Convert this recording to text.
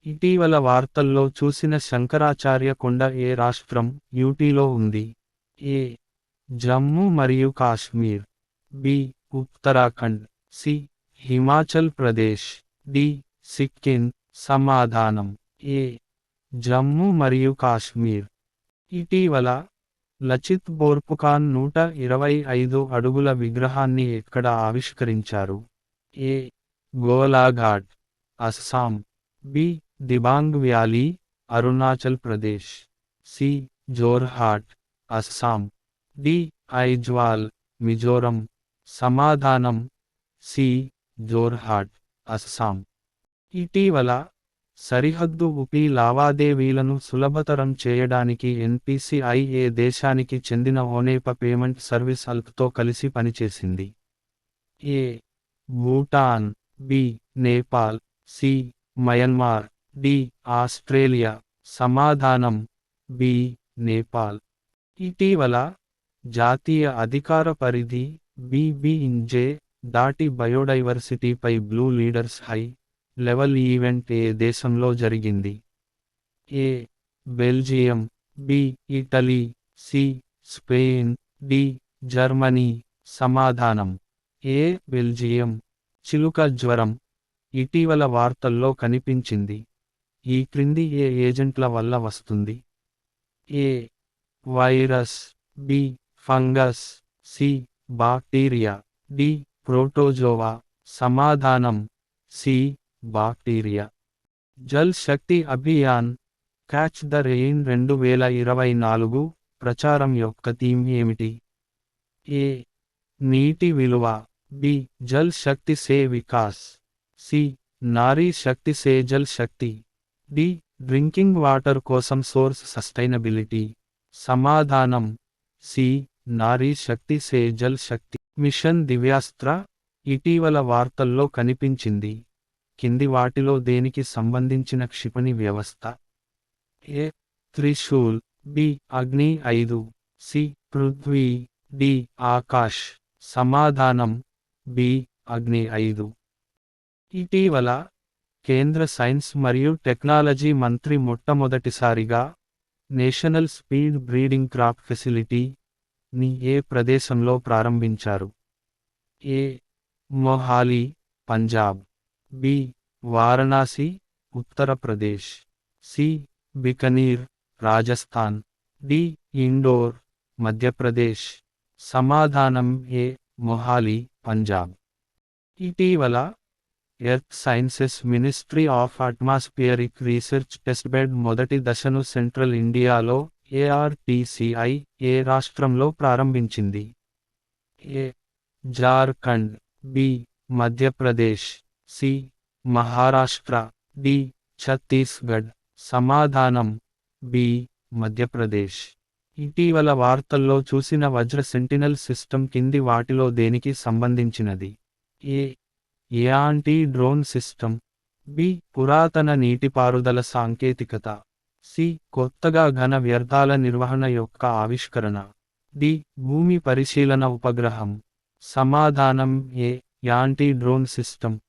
ఇటీవల వార్తల్లో చూసిన శంకరాచార్య కొండ ఏ రాష్ట్రం, యూటీలో ఉంది? ఏ. జమ్మూ మరియు Kashmir. B. Uttarakhand. C. Himachal Pradesh. D. Sikkim. సమాధానం ఏ. జమ్మూ మరియు కాశ్మీర్. ఇటీవల లచిత్ బోర్ఫుకాన్ 125 అడుగుల విగ్రహాన్ని ఎక్కడ ఆవిష్కరించారు? A. Golaghat, Assam. B. Dibang Valley, Arunachal Pradesh. C. Jorhat, Assam. D. Aizawl, Mizoram. సమాధానం సి. జోర్హాట్, అస్సాం. ఇటీవల సరిహద్దు ఉపి లావాదేవీలను సులభతరం చేయడానికి ఎన్పిసిఐ ఏ దేశానికి చెందిన ఓనేప పేమెంట్ సర్వీస్ అల్ప్తో కలిసి పనిచేసింది? A. Bhutan. B. Nepal. C. Myanmar. D. Australia. సమాధానం బి. నేపాల్. ఇటీవల జాతీయ అధికార పరిధి BBNJ దాటి బయోడైవర్సిటీపై blue leaders high level event ఏ దేశంలో జరిగింది? A. Belgium. B. Italy. C. Spain. D. Germany. సమాధానం ఏ. బెల్జియం. చిలుక జ్వరం ఇటీవల వార్తల్లో కనిపించింది. ఈ క్రింది ఏ ఏజెంట్ల వల్ల వస్తుంది? A. Virus. B. Fungus. C. Bacteria. D. Protozoa. సమాధానం C. Bacteria. Jal Shakti Abhiyan catch the rain 2024 ప్రచారం యొక్క థీమ్ ఏమిటి? ఏ. నీటి విలువ. బి. జల్ శక్తి సే వికాస్. సి. నారీ శక్తి సే Jal Shakti. D. Drinking water కోసం సోర్స్ సస్టైనబిలిటీ. సమాధానం సి. నారీ శక్తి సే జల్ శక్తి. మిషన్ దివ్యాస్త్ర ఇటీవల వార్తల్లో కనిపించింది. కింది వాటిలో దేనికి సంబంధించిన క్షిపణి వ్యవస్థ? A. Trishul. B. Agni 5. C. Prithvi. D. Akash. సమాధానం బి. అగ్ని 5. ఇటీవల కేంద్ర సైన్స్ మరియు టెక్నాలజీ మంత్రి మొట్టమొదటిసారిగా national speed breeding crop facility ని ఏ ప్రదేశంలో ప్రారంభించారు? A. Mohali, Punjab. B. Varanasi, Uttar Pradesh. C. Bikaner, Rajasthan. D. Indore, Madhya Pradesh. సమాధానం ఏ. మొహాలీ, పంజాబ్. ఇటీవల earth sciences ministry of atmospheric research testbed మొదటి దశను సెంట్రల్ ఇండియాలో ARTCI ఏ రాష్ట్రంలో ప్రారంభించింది? A. Jharkhand. B. Madhya Pradesh. C. Maharashtra. D. Chhattisgarh. సమాధానం బి. మధ్యప్రదేశ్. ఇటీవల వార్తల్లో చూసిన వజ్ర సెంటినల్ సిస్టమ్ కింది వాటిలో దేనికి సంబంధించినది? A. Anti drone system. B. పురాతన నీటిపారుదల సాంకేతికత. సి. కొత్తగా ఘన వ్యర్థాల నిర్వహణ యొక్క ఆవిష్కరణ. డి. భూమి పరిశీలన ఉపగ్రహం. సమాధానం ఏ. Anti drone system.